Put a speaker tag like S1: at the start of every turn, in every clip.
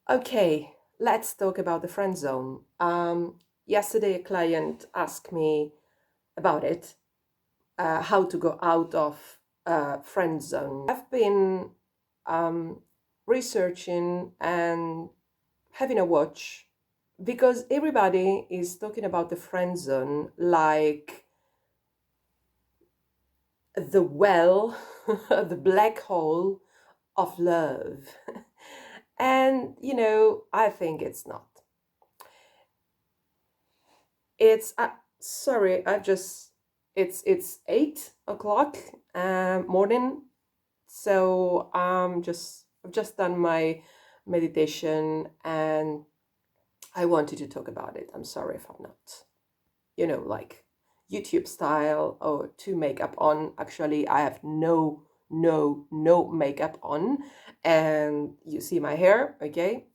S1: Okay, let's talk about the friend zone. Yesterday, a client asked me about it, how to go out of friend zone. I've been um, researching and having a watch because everybody is talking about the friend zone like the well, the black hole of love. And, I think it's not. It's sorry, it's 8 o'clock morning, so I've just done my meditation and I wanted to talk about it. I'm sorry if I'm not, like YouTube style or to makeup on. Actually, I have no makeup on, and you see my hair, okay?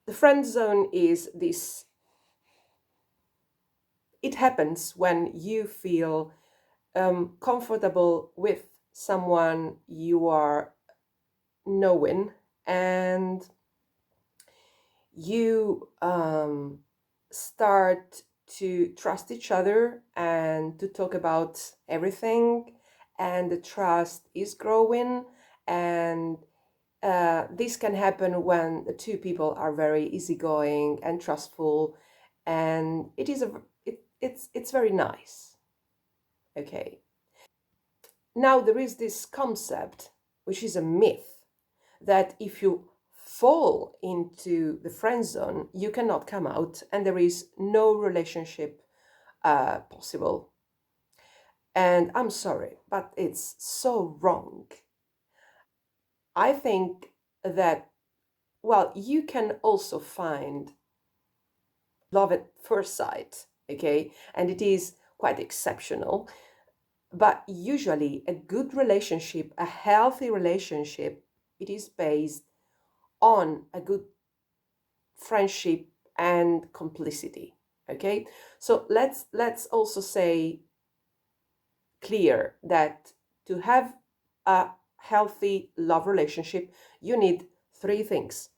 S1: The friend zone is this. It happens when you feel comfortable with someone you are knowing, and you start to trust each other and to talk about everything, and the trust is growing. And this can happen when the two people are very easygoing and trustful, and it's very nice. Okay. Now, there is this concept, which is a myth, that if you fall into the friend zone, you cannot come out and there is no relationship possible. And I'm sorry, but it's so wrong. I think that, well, you can also find love at first sight, okay? And it is quite exceptional. But usually, a good relationship, a healthy relationship, it is based on a good friendship and complicity. Okay, so let's also say clear that to have a healthy love relationship, you need three things,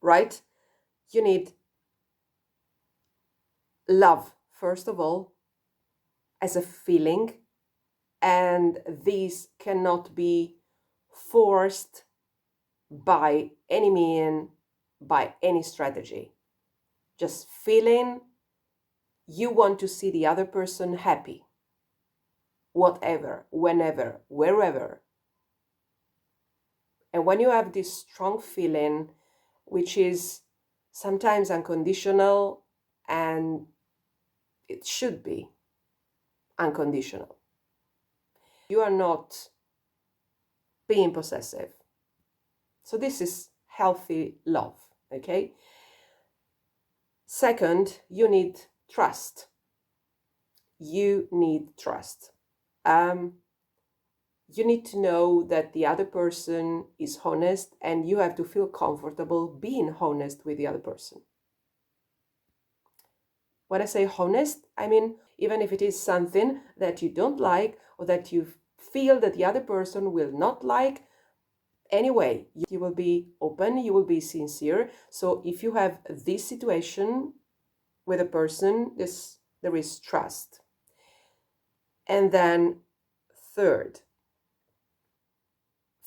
S1: right? You need love, first of all, as a feeling, and these cannot be forced by any mean, by any strategy. Just feeling you want to see the other person happy, whatever, whenever, wherever. And when you have this strong feeling, which is sometimes unconditional, and it should be unconditional, you are not being possessive. So this is healthy love, okay? Second, you need trust. You need trust. Um, you need to know that the other person is honest, and you have to feel comfortable being honest with the other person. When I say honest, I mean even if it is something that you don't like or that you feel that the other person will not like, anyway, you will be open, you will be sincere. So if you have this situation with a person, there is trust. And then third,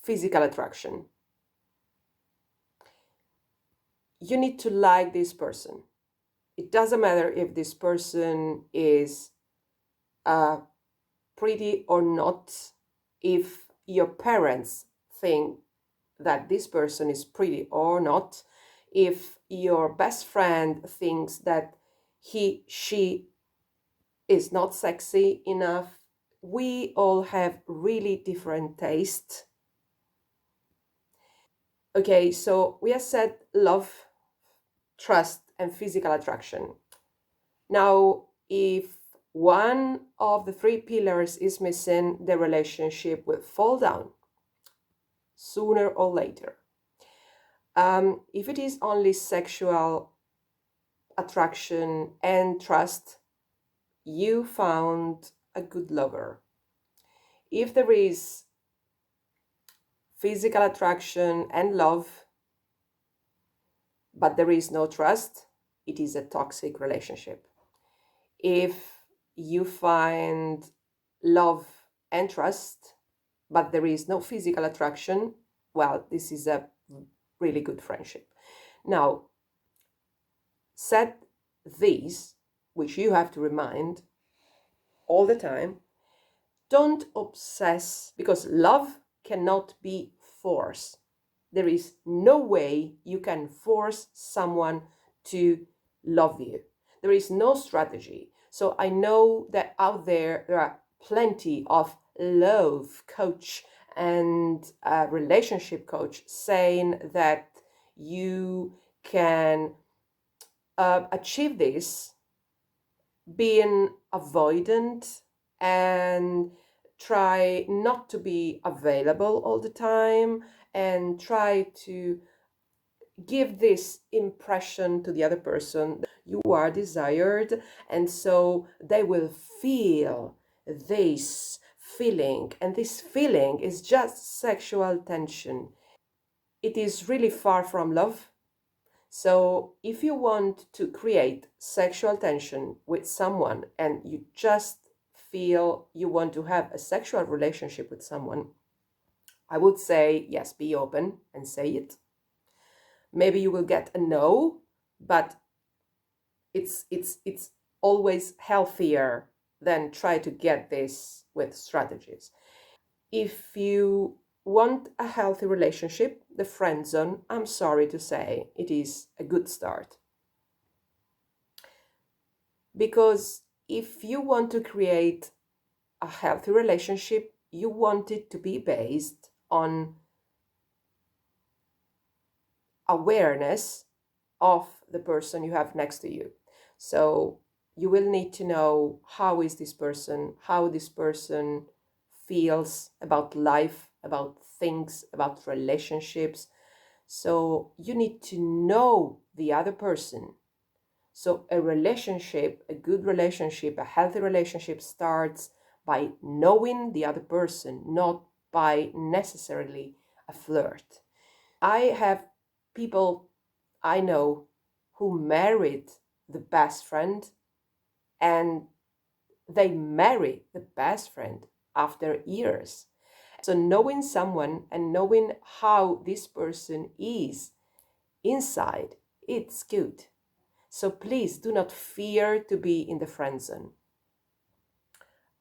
S1: physical attraction. You need to like this person. It doesn't matter if this person is pretty or not. If your parents think that this person is pretty or not, if your best friend thinks that she is not sexy enough, we all have really different tastes. Okay, so we have said love, trust, and physical attraction. Now, if one of the three pillars is missing, the relationship will fall down sooner or later. If it is only sexual attraction and trust, you found a good lover. If there is physical attraction and love, but there is no trust, it is a toxic relationship. If you find love and trust, but there is no physical attraction, well, this is a really good friendship. Now, set these, which you have to remind all the time. Don't obsess, because love cannot be forced. There is no way you can force someone to love you. There is no strategy. So I know that out there are plenty of love coach and relationship coach saying that you can achieve this being avoidant and try not to be available all the time and try to give this impression to the other person that you are desired, and so they will feel this feeling, and this feeling is just sexual tension. It is really far from love. So if you want to create sexual tension with someone and you just feel you want to have a sexual relationship with someone, I would say, yes, be open and say it. Maybe you will get a no, but it's always healthier than try to get this with strategies. If you want a healthy relationship, the friend zone, I'm sorry to say, it is a good start. Because if you want to create a healthy relationship, you want it to be based on awareness of the person you have next to you. So you will need to know how is this person, how this person feels about life, about things, about relationships. So you need to know the other person. So a relationship, a good relationship, a healthy relationship starts by knowing the other person, not by necessarily a flirt. I have people I know who married the best friend, and they marry the best friend after years. So knowing someone and knowing how this person is inside, it's good. So please do not fear to be in the friend zone.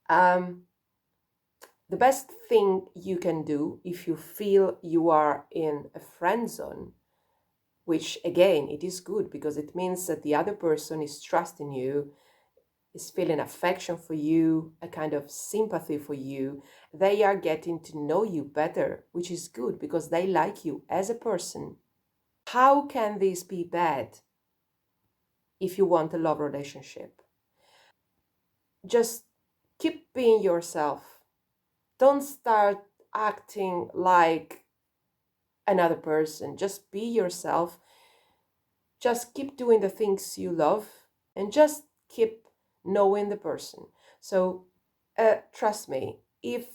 S1: The best thing you can do if you feel you are in a friend zone, which again, it is good because it means that the other person is trusting you, is feeling affection for you, a kind of sympathy for you. They are getting to know you better, which is good because they like you as a person. How can this be bad if you want a love relationship? Just keep being yourself. Don't start acting like another person. Just be yourself. Just keep doing the things you love and just keep knowing the person. So trust me, if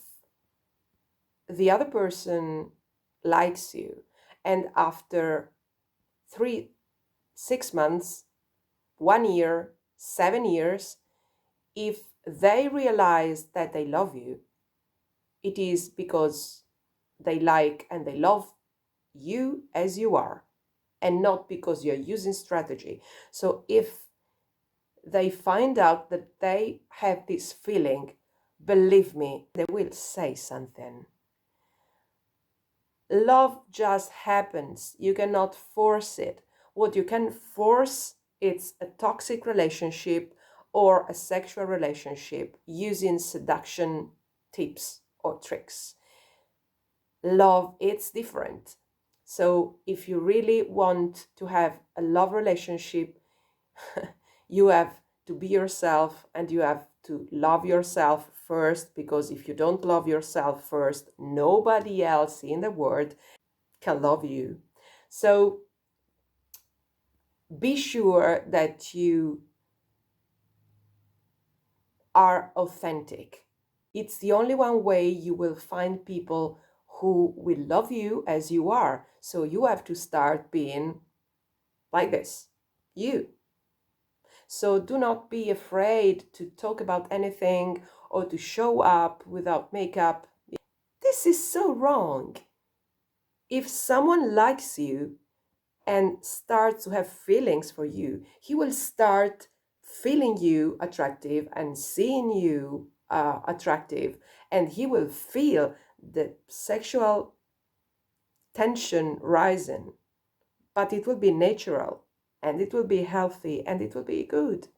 S1: the other person likes you and after 3, 6 months, 1 year, 7 years, if they realize that they love you, it is because they like and they love you as you are, and not because you're using strategy. So if they find out that they have this feeling, believe me, they will say something. Love just happens. You cannot force it. What you can force, it's a toxic relationship or a sexual relationship using seduction tips or tricks. Love, it's different. So if you really want to have a love relationship, you have to be yourself and you have to love yourself first, because if you don't love yourself first, nobody else in the world can love you. So be sure that you are authentic. It's the only one way you will find people who will love you as you are. So you have to start being like this. You. So do not be afraid to talk about anything or to show up without makeup. This is so wrong. If someone likes you and starts to have feelings for you, he will start feeling you attractive and seeing you attractive, and he will feel the sexual tension rising, but it will be natural and it will be healthy and it will be good.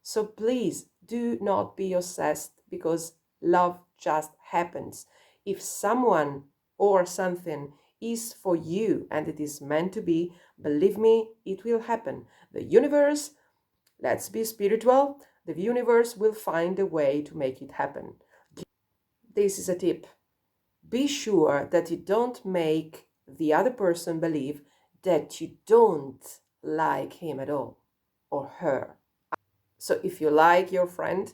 S1: So please do not be obsessed, because love just happens. If someone or something is for you and it is meant to be, believe me, it will happen. The universe, let's be spiritual, the universe will find a way to make it happen. This is a tip. Be sure that you don't make the other person believe that you don't like him at all or her. So if you like your friend,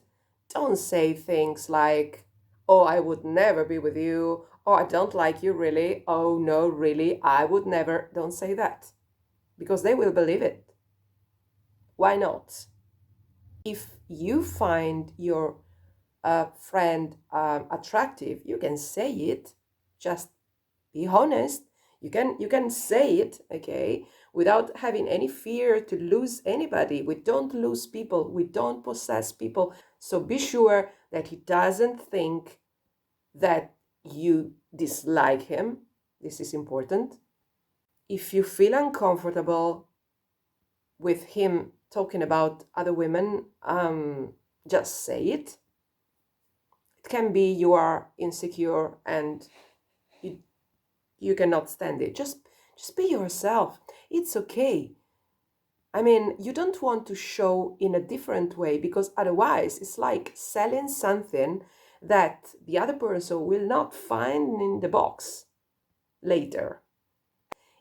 S1: don't say things like, oh, I would never be with you, or I don't like you really, oh no, really, I would never. Don't say that, because they will believe it. Why not? If you find your friend attractive, you can say it. Just be honest. You can say it, okay, without having any fear to lose anybody. We don't lose people, we don't possess people. So be sure that he doesn't think that you dislike him. This is important. If you feel uncomfortable with him talking about other women, just say it. It can be you are insecure and you cannot stand it. Just be yourself. It's okay. I mean, you don't want to show in a different way, because otherwise it's like selling something that the other person will not find in the box later.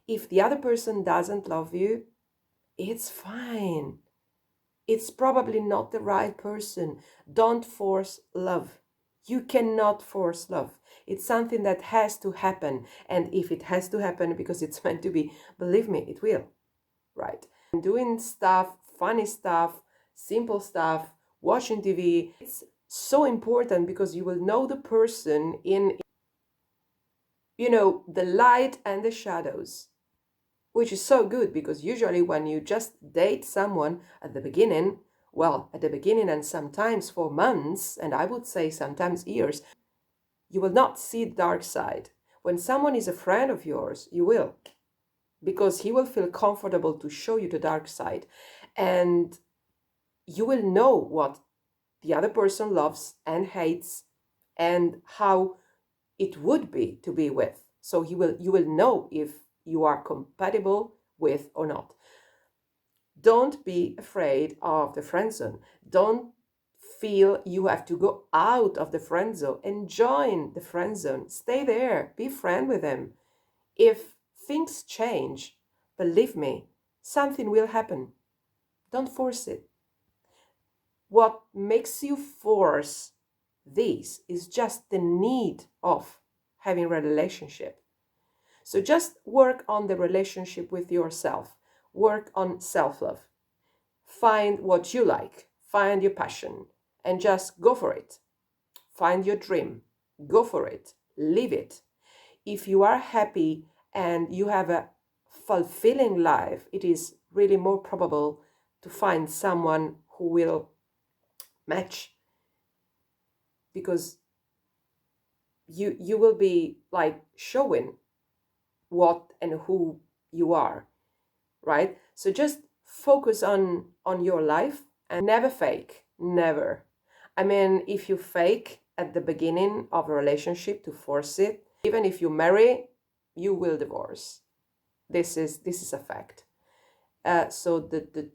S1: If the other person doesn't love you, it's fine. It's probably not the right person. Don't force love. You cannot force love. It's something that has to happen. And if it has to happen because it's meant to be, believe me, it will. Right? Doing stuff, funny stuff, simple stuff, watching TV, it's so important, because you will know the person in, the light and the shadows, which is so good, because usually when you just date someone at the beginning, and sometimes for months, and I would say sometimes years, you will not see the dark side. When someone is a friend of yours, you will, because he will feel comfortable to show you the dark side, and you will know what the other person loves and hates and how it would be to be with. So you will know if you are compatible with or not. Don't be afraid of the friend zone. Don't feel you have to go out of the friend zone and join the friend zone. Stay there, be friend with them. If things change, believe me, something will happen. Don't force it. What makes you force this is just the need of having a relationship. So just work on the relationship with yourself. Work on self-love. Find what you like. Find your passion and just go for it. Find your dream. Go for it. Live it. If you are happy and you have a fulfilling life, it is really more probable to find someone who will match, because you will be like showing what and who you are, right? So just focus on your life and never fake. Never. I mean, if you fake at the beginning of a relationship to force it, even if you marry, you will divorce. This is a fact. So the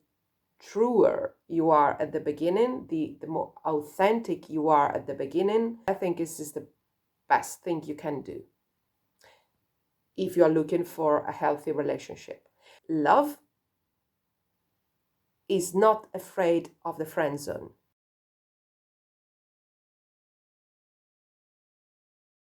S1: truer you are at the beginning, the more authentic you are at the beginning, I think this is the best thing you can do if you are looking for a healthy relationship. Love is not afraid of the friend zone.